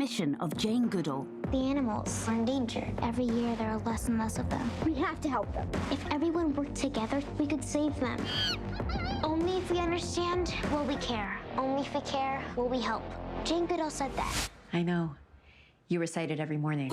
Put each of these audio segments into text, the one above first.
mission of Jane Goodall. The animals are in danger. Every year there are less and less of them. We have to help them. If everyone worked together, we could save them. Only if we understand, will we care. Only if we care, will we help. Jane Goodall said that. I know. You recite it every morning.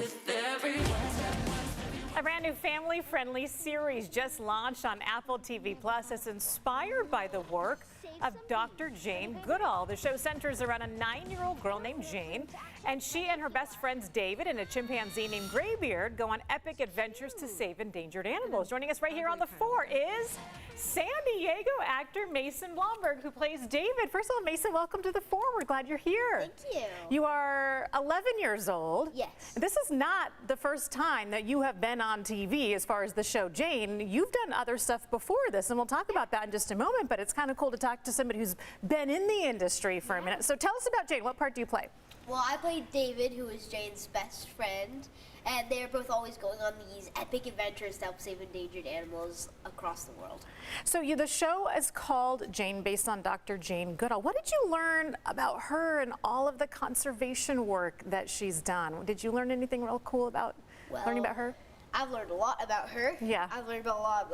A brand new family-friendly series just launched on Apple TV Plus. It's inspired by the work of Dr. Jane Goodall. The show centers around a 9-year-old girl named Jane, and she and her best friends David and a chimpanzee named Graybeard go on epic adventures to save endangered animals. Joining us right here on the 4 is San Diego actor Mason Blomberg, who plays David. First of all, Mason, welcome to the 4. We're glad you're here. Thank you. You are 11 years old. Yes. This is not the first time that you have been on TV as far as the show Jane. You've done other stuff before this, and we'll talk about that in just a moment, but it's kind of cool to talk to somebody who's been in the industry for a minute. So tell us about Jane. What part do you play? Well, I played David, who is Jane's best friend, and they're both always going on these epic adventures to help save endangered animals across the world. So the show is called Jane, based on Dr. Jane Goodall. What did you learn about her and all of the conservation work that she's done? Did you learn anything real cool about learning about her? I've learned a lot about her. Yeah. I've learned a lot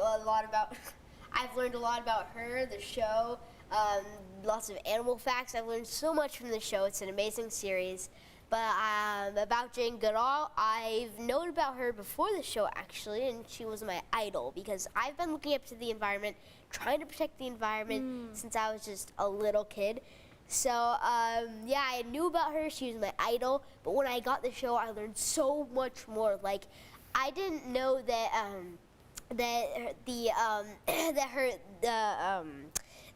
about. I've learned a lot about her, the show, lots of animal facts. I've learned so much from the show. It's an amazing series. But about Jane Goodall, I've known about her before the show, actually, and she was my idol because I've been looking up to the environment, trying to protect the environment since I was just a little kid. So, yeah, I knew about her. She was my idol. But when I got the show, I learned so much more. Like, I didn't know that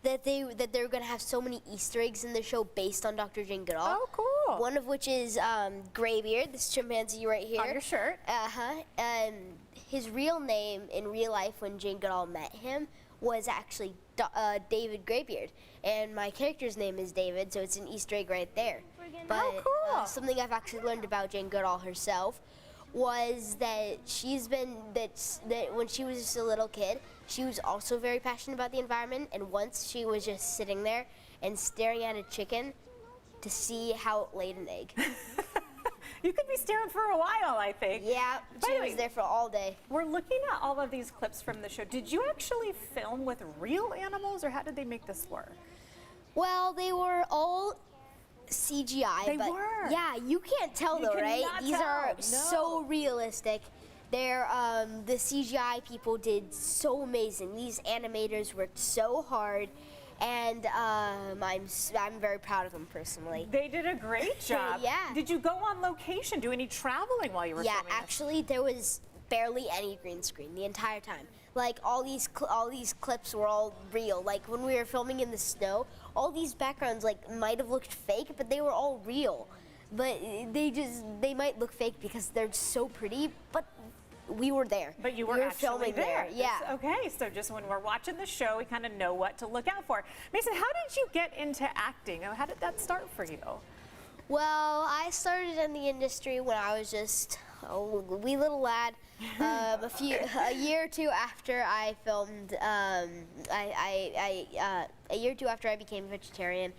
that they were gonna have so many Easter eggs in the show based on Dr. Jane Goodall. Oh, cool. One of which is Graybeard, this chimpanzee right here. On your shirt. And his real name in real life when Jane Goodall met him was actually David Graybeard. And my character's name is David, so it's an Easter egg right there. But cool. Something I've actually learned about Jane Goodall herself was that that when she was just a little kid, she was also very passionate about the environment, and once she was just sitting there and staring at a chicken to see how it laid an egg. You could be staring for a while, I think. Yeah, she was there for all day. We're looking at all of these clips from the show. Did you actually film with real animals, or how did they make this work? Well, they were all CGI. They but were. Yeah, you can't tell though, right? These are so realistic. They're the CGI people did so amazing. These animators worked so hard, and I'm very proud of them personally. They did a great job. Yeah. Did you go on location? Do any traveling while you were filming? Yeah, actually, there was barely any green screen the entire time. Like all these clips were all real. Like when we were filming in the snow, all these backgrounds like might have looked fake, but they were all real. But they might look fake because they're so pretty, but we were there. But you were we actually filming there. Yeah. Okay, so just when we're watching the show, we kind of know what to look out for. Mason, how did you get into acting? How did that start for you? Well, I started in the industry when I was just a wee little lad. A year or two after I filmed, a year or two after I became a vegetarian,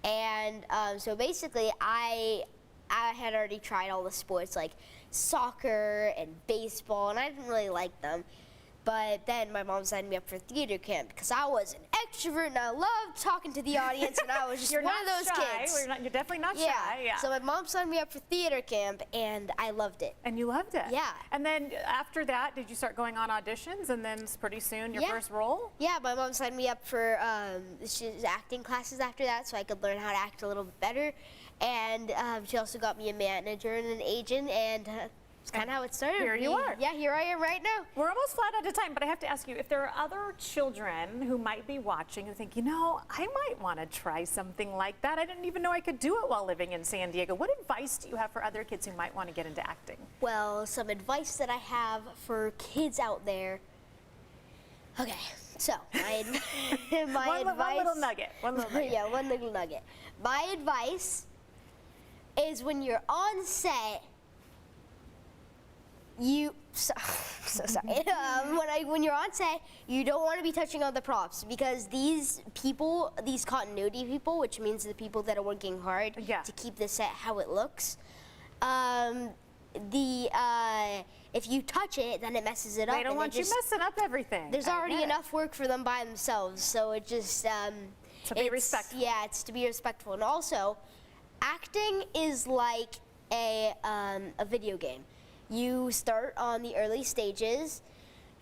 and so basically I had already tried all the sports like soccer and baseball, and I didn't really like them. But then my mom signed me up for theater camp because I was an extrovert and I loved talking to the audience, and I was just one of those kids. You're definitely not shy. Yeah. So my mom signed me up for theater camp, and I loved it. And you loved it? Yeah. And then after that, did you start going on auditions, and then pretty soon your first role? Yeah, my mom signed me up for acting classes after that, so I could learn how to act a little bit better. And she also got me a manager and an agent, and it's kind of how it started. Here you are. Yeah, here I am right now. We're almost flat out of time, but I have to ask you, if there are other children who might be watching and think, you know, I might want to try something like that. I didn't even know I could do it while living in San Diego. What advice do you have for other kids who might want to get into acting? Well, some advice that I have for kids out there. Okay, so my advice. One little nugget. One little nugget. Yeah, one little nugget. My advice is when you're on set, so sorry. When you're on set, you don't want to be touching on the props because these continuity people, which means the people that are working hard to keep the set how it looks, If you touch it, then it messes it up. They don't want you messing up everything. There's already enough work for them by themselves, so it just to be respectful. Yeah, it's to be respectful, and also, acting is like a video game. You start on the early stages,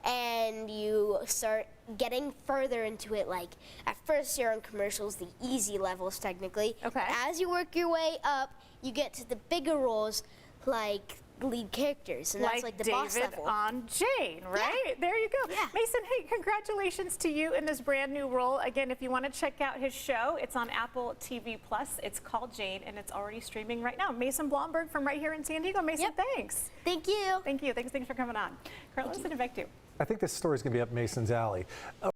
and you start getting further into it. Like at first, you're on commercials, the easy levels technically. Okay. As you work your way up, you get to the bigger roles, like lead characters, and that's like the boss David level. on Jane, right? Yeah. There you go. Yeah. Mason, hey, congratulations to you in this brand new role. Again, if you want to check out his show, it's on Apple TV+. It's called Jane, and it's already streaming right now. Mason Blomberg from right here in San Diego. Mason, thanks. Thank you. Thank you. Thanks for coming on. Carlos, send it back to you. I think this story is going to be up Mason's alley.